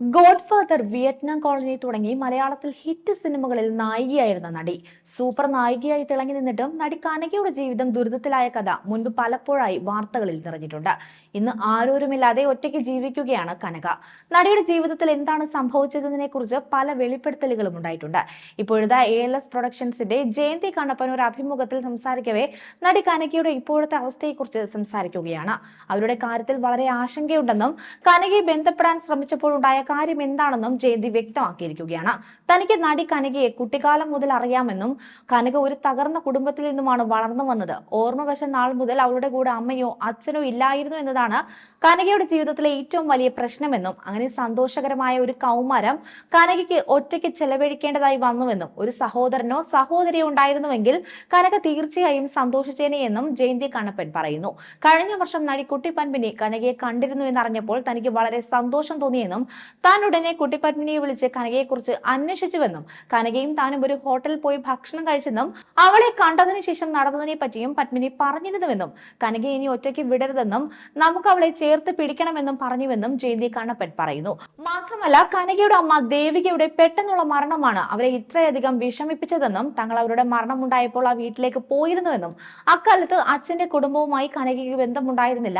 Godfather, Vietnam colony തുടങ്ങി മലയാളത്തിൽ hit സിനിമകളിൽ നായികയായിരുന്ന നടി. സൂപ്പർ നായികയായി തിളങ്ങി നിന്നിട്ടും നടി കനകയുടെ ജീവിതം ദുരിതത്തിലായ കഥ മുൻപ് പലപ്പോഴായി വാർത്തകളിൽ നിറഞ്ഞിട്ടുണ്ട്. ഇന്ന് ആരോരുമില്ലാതെ ഒറ്റയ്ക്ക് ജീവിക്കുകയാണ് കനക. നടിയുടെ ജീവിതത്തിൽ എന്താണ് സംഭവിച്ചതിനെ കുറിച്ച് പല വെളിപ്പെടുത്തലുകളും ഉണ്ടായിട്ടുണ്ട്. ഇപ്പോഴത്തെ ALS പ്രൊഡക്ഷൻസിന്റെ ജയന്തി കണ്ണപ്പൻ ഒരു അഭിമുഖത്തിൽ സംസാരിക്കവേ നടി കനകയുടെ ഇപ്പോഴത്തെ അവസ്ഥയെക്കുറിച്ച് സംസാരിക്കുകയാണ്. അവരുടെ കാര്യത്തിൽ വളരെ ആശങ്കയുണ്ടെന്നും കനകയെ ബന്ധപ്പെടാൻ ശ്രമിച്ചപ്പോഴുണ്ടായ കാര്യം എന്താണെന്നും ജയന്തി വ്യക്തമാക്കിയിരിക്കുകയാണ്. തനിക്ക് നടി കനകയെ കുട്ടിക്കാലം മുതൽ അറിയാമെന്നും കനക ഒരു തകർന്ന കുടുംബത്തിൽ നിന്നുമാണ് വളർന്നു വന്നത്. ഓർമ്മവശ നാൾ മുതൽ അവളുടെ കൂടെ അമ്മയോ അച്ഛനോ ഇല്ലായിരുന്നു എന്നതാണ് കനകയുടെ ജീവിതത്തിലെ ഏറ്റവും വലിയ പ്രശ്നമെന്നും അങ്ങനെ സന്തോഷകരമായ ഒരു കൗമാരം കനകയ്ക്ക് ഒറ്റയ്ക്ക് ചെലവഴിക്കേണ്ടതായി വന്നുവെന്നും ഒരു സഹോദരനോ സഹോദരിയോ ഉണ്ടായിരുന്നുവെങ്കിൽ കനക തീർച്ചയായും സന്തോഷിച്ചേനെ എന്നും ജയന്തി കണ്ണപ്പൻ പറയുന്നു. കഴിഞ്ഞ വർഷം നടി കുട്ടിപ്പത്മിനി കനകയെ കണ്ടിരുന്നു എന്നറിഞ്ഞപ്പോൾ തനിക്ക് വളരെ സന്തോഷം തോന്നിയെന്നും താൻ ഉടനെ കുട്ടിപ്പത്മിനിയെ വിളിച്ച് കനകയെക്കുറിച്ച് അന്വേഷിച്ചുവെന്നും കനകയും താനും ഒരു ഹോട്ടലിൽ പോയി ഭക്ഷണം കഴിച്ചെന്നും അവളെ കണ്ടതിന് ശേഷം നടന്നതിനെ പറ്റിയും പത്മിനി പറഞ്ഞിരുന്നുവെന്നും കനകയെ ഇനി ഒറ്റയ്ക്ക് വിടരുതെന്നും നമുക്ക് അവളെ ചേർത്ത് പിടിക്കണമെന്നും പറഞ്ഞുവെന്നും ജയന്തി കണ്ണപ്പൻ പറയുന്നു. മാത്രമല്ല കനകയുടെ അമ്മ ദേവികയുടെ പെട്ടെന്നുള്ള മരണമാണ് അവരെ ഇത്രയധികം വിഷമിപ്പിച്ചതെന്നും തങ്ങൾ അവരുടെ മരണമുണ്ടായപ്പോൾ ആ വീട്ടിലേക്ക് പോയിരുന്നുവെന്നും അക്കാലത്ത് അച്ഛന്റെ കുടുംബവുമായി കനകയ്ക്ക് ബന്ധമുണ്ടായിരുന്നില്ല.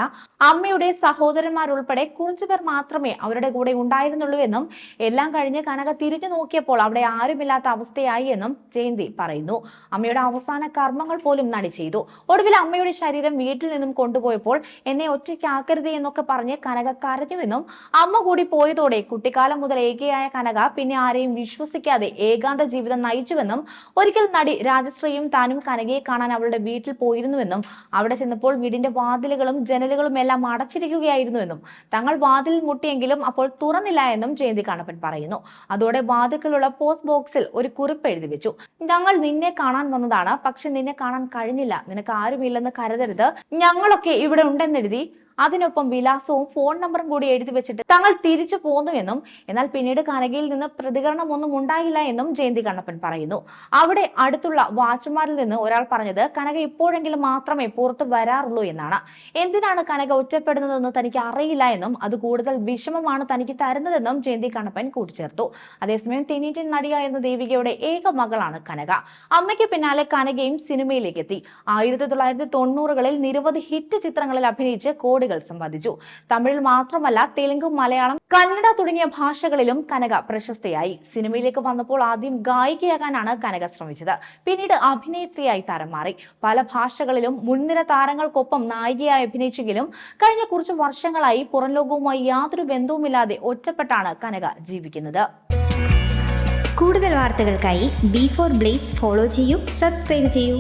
അമ്മയുടെ സഹോദരന്മാരുൾപ്പെടെ കുറച്ചുപേർ മാത്രമേ അവരുടെ കൂടെ ഉണ്ടായിരുന്നുള്ളൂ എന്നും എല്ലാം കഴിഞ്ഞ് കനക തിരിഞ്ഞു നോക്കിയപ്പോൾ അവിടെ ആരുമില്ലാത്ത അവസ്ഥയായി എന്നും ജയന്തി പറയുന്നു. അമ്മയുടെ അവസാന കർമ്മങ്ങൾ പോലും നടി ചെയ്തു. ഒടുവിൽ അമ്മയുടെ ശരീരം വീട്ടിൽ നിന്നും കൊണ്ടുപോയപ്പോൾ എന്നെ ഒറ്റയ്ക്കാക്കരുത് എന്നൊക്കെ പറഞ്ഞ് കനക കരഞ്ഞുവെന്നും അമ്മ കൂടി പോയതോടെ കുട്ടിക്കാലം മുതൽ ഏകയായ കനക പിന്നെ ആരെയും വിശ്വസിക്കാതെ ഏകാന്ത ജീവിതം നയിച്ചുവെന്നും ഒരിക്കൽ നടി രാജശ്രീയും താനും കനകയെ കാണാൻ അവളുടെ വീട്ടിൽ പോയിരുന്നുവെന്നും അവിടെ ചെന്നപ്പോൾ വീടിന്റെ വാതിലുകളും ജനലുകളും എല്ലാം അടച്ചിരിക്കുകയായിരുന്നുവെന്നും തങ്ങൾ വാതിലിൽ മുട്ടിയെങ്കിലും അപ്പോൾ തുറന്നില്ല എന്നും ജയന്തി കണ്ണപ്പൻ പറയുന്നു. അതോടെ വാതിൽക്കലുള്ള പോസ്റ്റ് ബോക്സിൽ ഒരു കുറിപ്പ് എഴുതി വെച്ചു. ഞങ്ങൾ നിന്നെ കാണാൻ വന്നതാണ്, പക്ഷെ നിന്നെ കാണാൻ കഴിഞ്ഞില്ല, നിനക്ക് ആരുമില്ലെന്ന് കരുതരുത്, ഞങ്ങളൊക്കെ ഇവിടെ ഉണ്ടെന്നെഴുതി അതിനൊപ്പം വിലാസവും ഫോൺ നമ്പറും കൂടി എഴുതി വെച്ചിട്ട് തങ്ങൾ തിരിച്ചു പോന്നുവെന്നും എന്നാൽ പിന്നീട് കനകയിൽ നിന്ന് പ്രതികരണമൊന്നും ഉണ്ടായില്ല എന്നും ജയന്തി കണ്ണപ്പൻ പറയുന്നു. അവിടെ അടുത്തുള്ള വാച്ച്മാരിൽ നിന്ന് ഒരാൾ പറഞ്ഞത് കനക ഇപ്പോഴെങ്കിലും മാത്രമേ പുറത്ത് വരാറുള്ളൂ എന്നാണ്. എന്തിനാണ് കനക ഒറ്റപ്പെടുന്നതെന്ന് തനിക്ക് അറിയില്ല എന്നും അത് കൂടുതൽ വിഷമമാണ് തനിക്ക് തരുന്നതെന്നും ജയന്തി കണ്ണപ്പൻ കൂട്ടിച്ചേർത്തു. അതേസമയം തെന്നിന്ത്യൻ നടിയായിരുന്ന ദേവികയുടെ ഏക മകളാണ് കനക. അമ്മയ്ക്ക് പിന്നാലെ കനകയും സിനിമയിലേക്ക് എത്തി. 1990കളിൽ നിരവധി ഹിറ്റ് ചിത്രങ്ങളിൽ അഭിനയിച്ച് കോടികൾ സമ്പാദിച്ചു. തമിഴിൽ മാത്രമല്ല തെലുങ്ക്, മലയാളം, കന്നഡ തുടങ്ങിയ ഭാഷകളിലും കനക പ്രശസ്തയായി. സിനിമയിലേക്ക് വന്നപ്പോൾ ആദ്യം ഗായികയാകാനാണ് കനക ശ്രമിച്ചത്. പിന്നീട് അഭിനേത്രിയായി താരം മാറി. പല ഭാഷകളിലും മുൻനിര താരങ്ങൾക്കൊപ്പം നായികയായി അഭിനയിച്ചെങ്കിലും കഴിഞ്ഞ കുറച്ച് വർഷങ്ങളായി പുറം ലോകവുമായി യാതൊരു ബന്ധവുമില്ലാതെ ഒറ്റപ്പെട്ടാണ് കനക ജീവിക്കുന്നത്. കൂടുതൽ വാർത്തകൾക്കായി B4 Blaze ഫോളോ ചെയ്യൂ, സബ്സ്ക്രൈബ് ചെയ്യൂ.